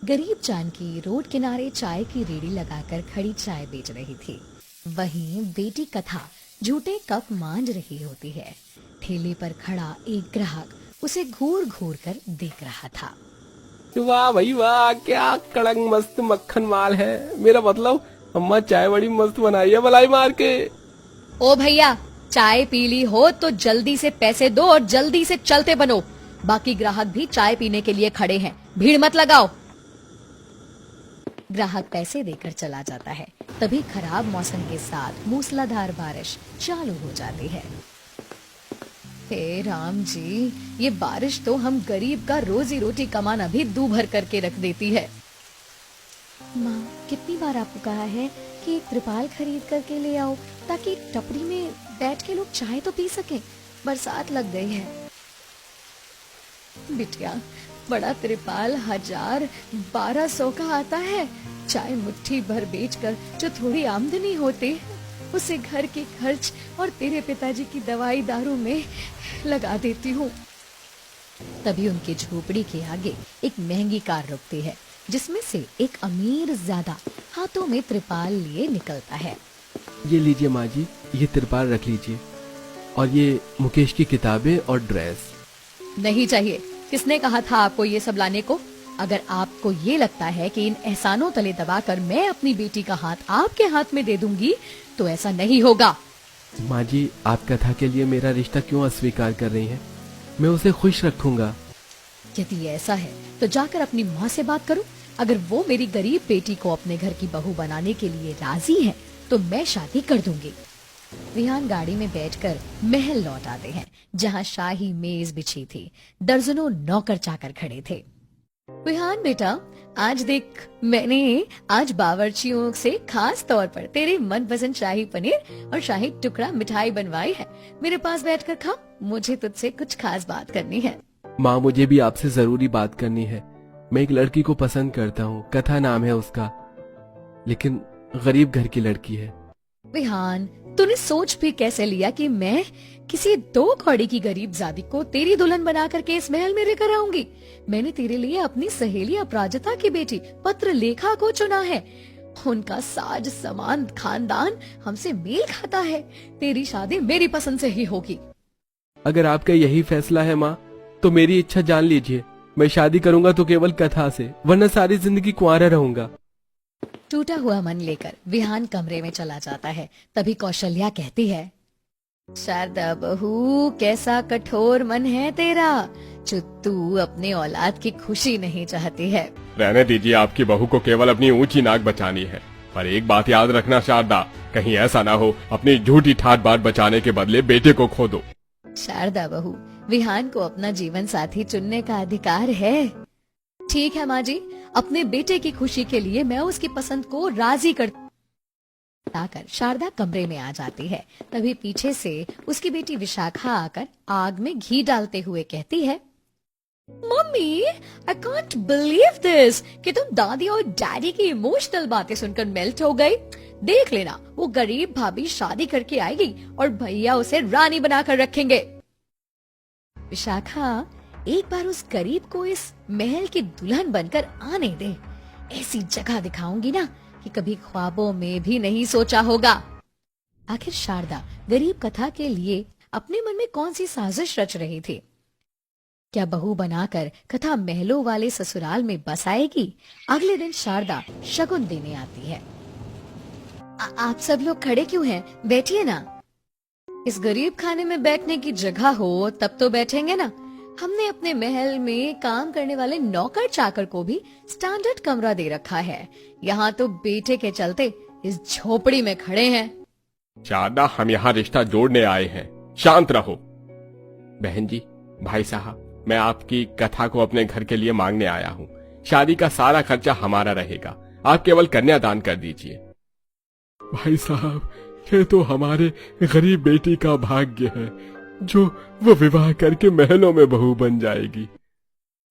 गरीब जानकी रोड किनारे चाय की रेड़ी लगाकर खड़ी चाय बेच रही थी। वहीं बेटी कथा झूठे कप मांज रही होती है। ठेले पर खड़ा एक ग्राहक उसे घूर घूर कर देख रहा था। वाह भाई वाह, क्या कड़क मस्त मक्खन माल है। मेरा मतलब अम्मा चाय बड़ी मस्त बनाई है मलाई मार के। ओ भैया, चाय पी ली हो तो जल्दी से पैसे दो और जल्दी से चलते बनो। बाकी ग्राहक भी चाय पीने के लिए खड़े हैं, भीड़ मत लगाओ। ग्राहक पैसे देकर चला जाता है। तभी खराब मौसम के साथ मूसलाधार बारिश चालू हो जाती है। हे राम जी, ये बारिश तो हम गरीब का रोजी रोटी कमाना भी दूभर करके रख देती है। माँ, कितनी बार आपको कहा है कि एक त्रिपाल खरीद करके ले आओ ताकि टपरी में बैठ के लोग चाय तो पी सकें। बरसात लग गई है। बिटिया, बड़ा त्रिपाल 1000-1200 का आता है। चाय मुट्ठी भर बेचकर जो थोड़ी आमदनी होती है उसे घर के खर्च और तेरे पिताजी की दवाई दारू में लगा देती हूँ। तभी उनकी झोपड़ी के आगे एक महंगी कार रुकती है, जिसमें से एक अमीर ज्यादा हाथों में त्रिपाल लिए निकलता है। ये लीजिए माँ जी, ये त्रिपाल रख लीजिए, और ये मुकेश की किताबें और ड्रेस। नहीं चाहिए। किसने कहा था आपको ये सब लाने को? अगर आपको ये लगता है कि इन एहसानों तले दबाकर मैं अपनी बेटी का हाथ आपके हाथ में दे दूंगी तो ऐसा नहीं होगा। माँ जी, आप कथा के लिए मेरा रिश्ता क्यों अस्वीकार कर रही हैं? मैं उसे खुश रखूंगा। यदि ऐसा है तो जाकर अपनी माँ से बात करो। अगर वो मेरी गरीब बेटी को अपने घर की बहू बनाने के लिए राजी है तो मैं शादी कर दूंगी। विहान गाड़ी में बैठकर महल लौट आते हैं, जहाँ शाही मेज बिछी थी। दर्जनों नौकर चाकर खड़े थे। विहान बेटा, आज देख, मैंने आज बावर्चियों से खास तौर पर तेरे मनपसंद शाही पनीर और शाही टुकड़ा मिठाई बनवाई है। मेरे पास बैठकर खा, मुझे तुझसे कुछ खास बात करनी है। माँ, मुझे भी आपसे जरूरी बात करनी है। मैं एक लड़की को पसंद करता हूँ, कथा नाम है उसका, लेकिन गरीब घर की लड़की है। विहान, तूने सोच भी कैसे लिया कि मैं किसी 2 कौड़ी की गरीब जादी को तेरी दुल्हन बना करके इस महल में लेकर आऊंगी? मैंने तेरे लिए अपनी सहेली अपराजिता की बेटी पत्रलेखा को चुना है। उनका साज समान खानदान हमसे मेल खाता है। तेरी शादी मेरी पसंद से ही होगी। अगर आपका यही फैसला है माँ, तो मेरी इच्छा जान लीजिए। मैं शादी करूंगा तो केवल कथा से, वरना सारी जिंदगी कुंवारा रहूंगा। टूटा हुआ मन लेकर विहान कमरे में चला जाता है। तभी कौशल्या कहती है, शारदा बहू, कैसा कठोर मन है तेरा, जो तू अपने औलाद की खुशी नहीं चाहती है। रहने दीजिए, आपकी बहू को केवल अपनी ऊंची नाक बचानी है। पर एक बात याद रखना शारदा, कहीं ऐसा ना हो अपनी झूठी ठाट बाट बचाने के बदले बेटे को खो दो। शारदा बहू, विहान को अपना जीवन साथी चुनने का अधिकार है। ठीक है माँ जी, अपने बेटे की खुशी के लिए मैं उसकी पसंद को राजी कर शारदा कमरे में आ जाती है। तभी पीछे से उसकी बेटी विशाखा आकर आग में घी डालते हुए कहती है, mummy, I can't believe this कि तुम दादी और डैडी की इमोशनल बातें सुनकर मेल्ट हो गई। देख लेना, वो गरीब भाभी शादी करके आएगी और भैया उसे रानी बनाकर रखेंगे। विशाखा, एक बार उस गरीब को इस महल की दुल्हन बनकर आने दे। ऐसी जगह दिखाऊंगी ना कि कभी ख्वाबों में भी नहीं सोचा होगा। आखिर शारदा गरीब कथा के लिए अपने मन में कौन सी साजिश रच रही थी? क्या बहू बनाकर कथा महलों वाले ससुराल में बस आएगी? अगले दिन शारदा शगुन देने आती है। आप सब लोग खड़े क्यों हैं? बैठिए ना। इस गरीब खाने में बैठने की जगह हो तब तो बैठेंगे ना। हमने अपने महल में काम करने वाले नौकर चाकर को भी स्टैंडर्ड कमरा दे रखा है। यहाँ तो बेटे के चलते इस झोपड़ी में खड़े हैं। शारदा, हम यहाँ रिश्ता जोड़ने आए हैं, शांत रहो। बहन जी, भाई साहब, मैं आपकी कथा को अपने घर के लिए मांगने आया हूँ। शादी का सारा खर्चा हमारा रहेगा, आप केवल कन्यादान कर दीजिए। भाई साहब, ये तो हमारे गरीब बेटी का भाग्य है जो वो विवाह करके महलों में बहू बन जाएगी।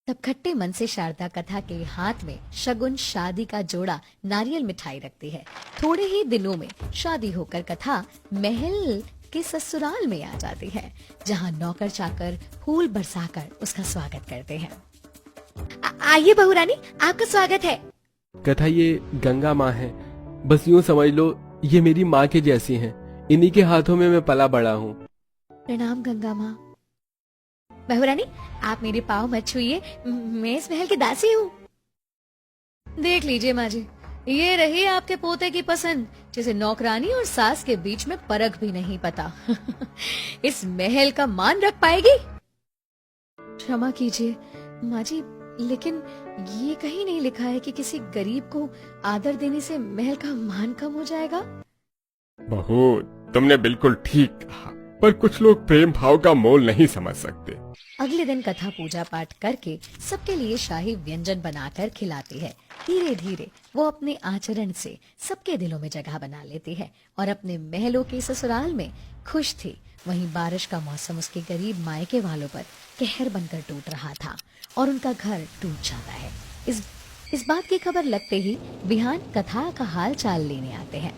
तब खट्टे मन से शारदा कथा के हाथ में शगुन शादी का जोड़ा नारियल मिठाई रखती है। थोड़े ही दिनों में शादी होकर कथा महल के ससुराल में आ जाती है, जहाँ नौकर चाकर फूल बरसाकर उसका स्वागत करते हैं। आइए बहू रानी, आपका स्वागत है। कथा ये गंगा माँ है, बस यूं समझ लो ये मेरी माँ के जैसी हैं। इन्हीं के हाथों में मैं पला बड़ा हूँ। प्रणाम गंगा माँ। बहू रानी, आप मेरे पाँव मत छूइए, मैं इस महल की दासी हूँ। देख लीजिए माँ जी, ये रही आपके पोते की पसंद, जिसे नौकरानी और सास के बीच में परख भी नहीं पता। इस महल का मान रख पाएगी? क्षमा कीजिए माँ जी, लेकिन ये कहीं नहीं लिखा है कि किसी गरीब को आदर देने से महल का मान कम हो जाएगा। बहू, तुमने बिल्कुल ठीक कहा, पर कुछ लोग प्रेम भाव का मोल नहीं समझ सकते। अगले दिन कथा पूजा पाठ करके सबके लिए शाही व्यंजन बनाकर खिलाती है। धीरे धीरे वो अपने आचरण से सबके दिलों में जगह बना लेती है और अपने महलों के ससुराल में खुश थी। वहीं बारिश का मौसम उसके गरीब मायके वालों पर कहर बनकर टूट रहा था और उनका घर टूट जाता है। इस बात की खबर लगते ही बिहान कथा का हाल चाल लेने आते हैं।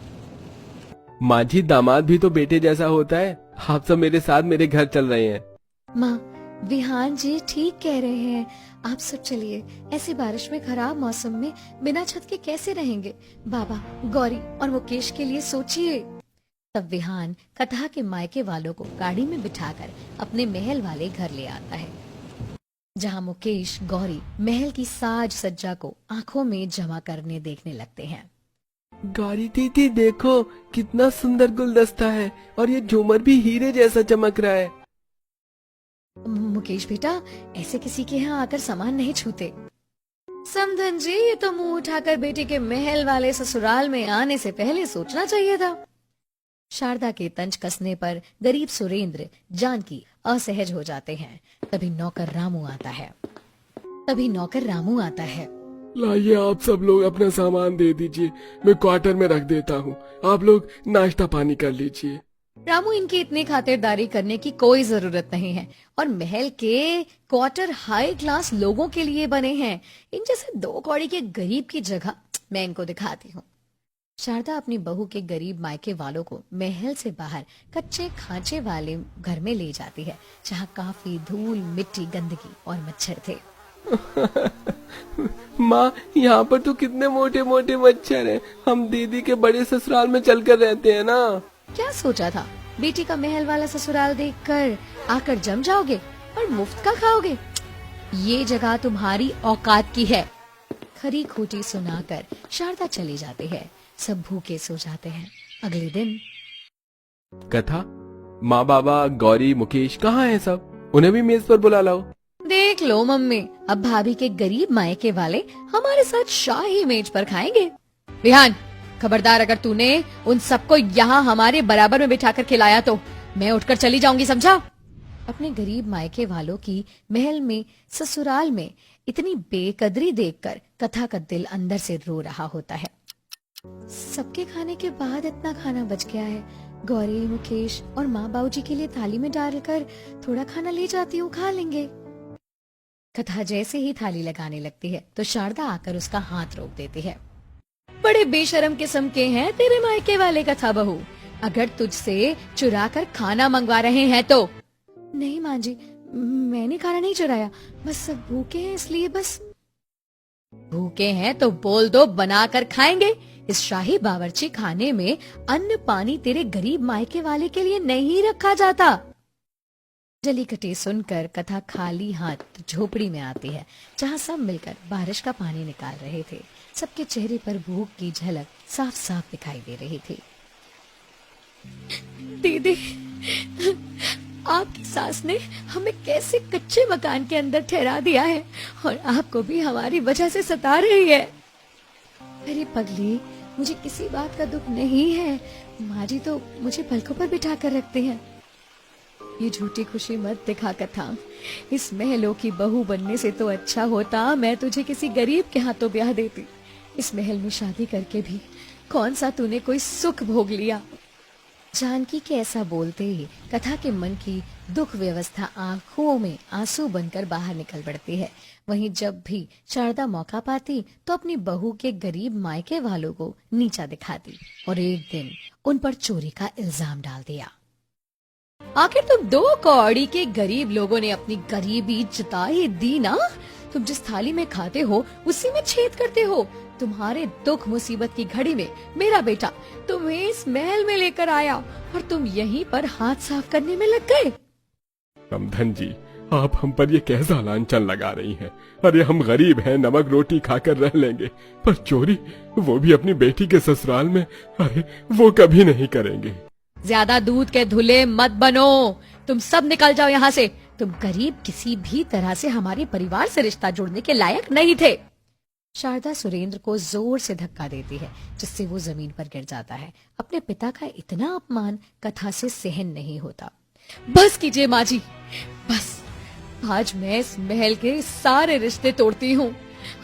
माँ जी, दामाद भी तो बेटे जैसा होता है। आप सब मेरे साथ मेरे घर चल रहे हैं। माँ, विहान जी ठीक कह रहे हैं, आप सब चलिए। ऐसी बारिश में, खराब मौसम में बिना छत के कैसे रहेंगे? बाबा, गौरी और मुकेश के लिए सोचिए। तब विहान कथा के मायके वालों को गाड़ी में बिठाकर अपने महल वाले घर ले आता है, जहाँ मुकेश गौरी महल की साज सज्जा को आंखों में जमा करने देखने लगते हैं। गौरी दीदी देखो, कितना सुंदर गुलदस्ता है और ये झूमर भी हीरे जैसा चमक रहा है। मुकेश बेटा, ऐसे किसी के यहाँ आकर सामान नहीं छूते। समधन जी, ये तो मुंह उठाकर बेटे के महल वाले ससुराल में आने से पहले सोचना चाहिए था। शारदा के तंज कसने पर गरीब सुरेंद्र जानकी असहज हो जाते हैं। तभी नौकर रामू आता है। लाइए, आप सब लोग अपना सामान दे दीजिए, मैं क्वार्टर में रख देता हूँ। आप लोग नाश्ता पानी कर लीजिए। रामू, इनकी इतनी खातिरदारी करने की कोई जरूरत नहीं है और महल के क्वार्टर हाई क्लास लोगों के लिए बने हैं। इन जैसे 2 कौड़ी के गरीब की जगह मैं इनको दिखाती हूँ। शारदा अपनी बहू के गरीब मायके वालों को महल से बाहर कच्चे खांचे वाले घर में ले जाती है, जहाँ काफी धूल, मिट्टी, गंदगी और मच्छर थे। माँ, यहाँ पर तो कितने मोटे मोटे मच्छर हैं। हम दीदी के बड़े ससुराल में चलकर रहते हैं ना। क्या सोचा था, बेटी का महल वाला ससुराल देखकर आकर जम जाओगे और मुफ्त का खाओगे? ये जगह तुम्हारी औकात की है। खरी खोटी सुनाकर शारदा चली जाती है। सब भूखे सो जाते हैं। अगले दिन कथा, माँ, बाबा, गौरी, मुकेश कहाँ हैं सब? उन्हें भी मेज पर बुला लाओ। देख लो मम्मी, अब भाभी के गरीब मायके वाले हमारे साथ शाही मेज पर खाएंगे। विहान, खबरदार, अगर तूने उन सबको यहाँ हमारे बराबर में बिठाकर खिलाया तो मैं उठकर चली जाऊंगी, समझा? अपने गरीब मायके वालों की महल में, ससुराल में इतनी बेकदरी देखकर कथा का दिल अंदर से रो रहा होता है। सबके खाने के बाद इतना खाना बच गया है। गौरी, मुकेश और माँ बाबूजी के लिए थाली में डालकर थोड़ा खाना ले जाती हूँ, खा लेंगे। कथा जैसे ही थाली लगाने लगती है तो शारदा आकर उसका हाथ रोक देती है। बड़े बेशरम किस्म के हैं तेरे मायके वाले कथा बहू, अगर तुझसे चुरा कर खाना मंगवा रहे हैं तो। नहीं माँ जी, मैंने खाना नहीं चुराया, बस सब भूखे हैं इसलिए। बस भूखे हैं तो बोल दो, बना कर खाएंगे। इस शाही बावर्ची खाने में अन्न पानी तेरे गरीब मायके वाले के लिए नहीं रखा जाता। जली कटी सुनकर कथा खाली हाथ झोपड़ी में आती है, जहाँ सब मिलकर बारिश का पानी निकाल रहे थे। सबके चेहरे पर भूख की झलक साफ साफ दिखाई दे रही थी। दीदी, आपकी सास ने हमें कैसे कच्चे मकान के अंदर ठहरा दिया है और आपको भी हमारी वजह से सता रही है। अरे पगली, मुझे किसी बात का दुख नहीं है। माँ जी तो मुझे पलकों पर बिठा कर रखते हैं। ये झूठी खुशी मत दिखा कथा। इस महलों की बहू बनने से तो अच्छा होता मैं तुझे किसी गरीब के हाथों ब्याह देती। इस महल में शादी करके भी कौन सा तूने कोई सुख भोग लिया। जानकी के ऐसा बोलते ही कथा के मन की दुख व्यवस्था आंखों में आंसू बनकर बाहर निकल पड़ती है। वहीं जब भी शारदा मौका पाती तो अपनी बहू के गरीब मायके वालों को नीचा दिखाती और एक दिन उन पर चोरी का इल्जाम डाल दिया। आखिर तुम 2 कौड़ी के गरीब लोगों ने अपनी गरीबी जता ही दी ना। तुम जिस थाली में खाते हो उसी में छेद करते हो। तुम्हारे दुख मुसीबत की घड़ी में मेरा बेटा तुम्हें इस महल में लेकर आया और तुम यहीं पर हाथ साफ करने में लग गए। समधन जी, आप हम पर ये कैसा लांछन लगा रही हैं? अरे हम गरीब हैं, नमक रोटी खाकर रह लेंगे, पर चोरी, वो भी अपनी बेटी के ससुराल में, अरे वो कभी नहीं करेंगे। ज्यादा दूध के धुले मत बनो, तुम सब निकल जाओ यहाँ से। तुम गरीब किसी भी तरह से हमारे परिवार से रिश्ता जोड़ने के लायक नहीं थे। शारदा सुरेंद्र को जोर से धक्का देती है, जिससे वो जमीन पर गिर जाता है। अपने पिता का इतना अपमान कथा से सहन नहीं होता। बस कीजिए माँ जी, बस। आज मैं इस महल के सारे रिश्ते तोड़ती हूँ।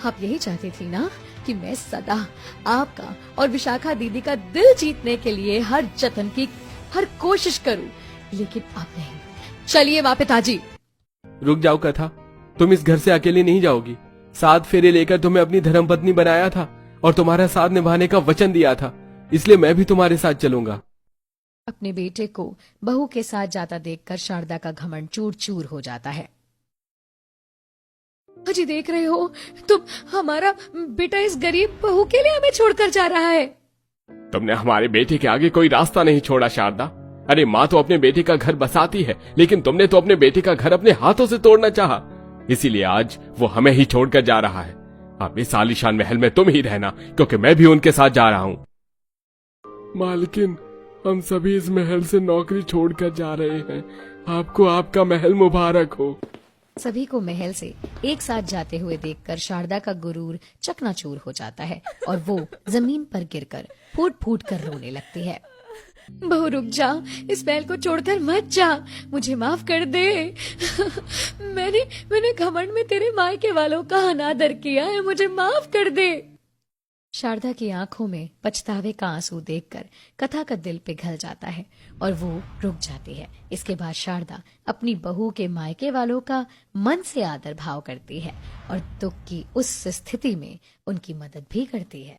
आप यही चाहती थी ना कि मैं सदा आपका और विशाखा दीदी का दिल जीतने के लिए हर जतन की हर कोशिश करूं, लेकिन अब नहीं। चलिए माँ पिताजी। रुक जाओ कथा, तुम इस घर से अकेले नहीं जाओगी। 7 फेरे लेकर तुम्हें अपनी धर्मपत्नी बनाया था और तुम्हारा साथ निभाने का वचन दिया था, इसलिए मैं भी तुम्हारे साथ चलूंगा। अपने बेटे को बहू के साथ जाता देखकर शारदा का घमंड चूर चूर हो जाता है। अजी देख रहे हो तुम, हमारा बेटा इस गरीब बहू के लिए हमें छोड़कर जा रहा है। तुमने हमारे बेटे के आगे कोई रास्ता नहीं छोड़ा शारदा। अरे माँ तो अपने बेटे का घर बसाती है, लेकिन तुमने तो अपने बेटे का घर अपने हाथों से तोड़ना चाहा। इसीलिए आज वो हमें ही छोड़कर जा रहा है। अब इस आलीशान महल में तुम ही रहना, क्योंकि मैं भी उनके साथ जा रहा हूँ। मालकिन, हम सभी इस महल से नौकरी छोड़कर जा रहे हैं। आपको आपका महल मुबारक हो। सभी को महल से एक साथ जाते हुए देखकर शारदा का गुरूर चकनाचूर हो जाता है और वो जमीन पर गिरकर फूट फूट कर रोने लगती है। बहू रुक जा, इस महल को छोड़कर मत जा, मुझे माफ कर दे। मैंने घमंड में तेरे मायके वालों का अनादर किया है, मुझे माफ कर दे। शारदा की आंखों में पछतावे का आंसू देखकर कथा का दिल पिघल जाता है और वो रुक जाती है। इसके बाद शारदा अपनी बहू के मायके वालों का मन से आदर भाव करती है और दुख की उस स्थिति में उनकी मदद भी करती है।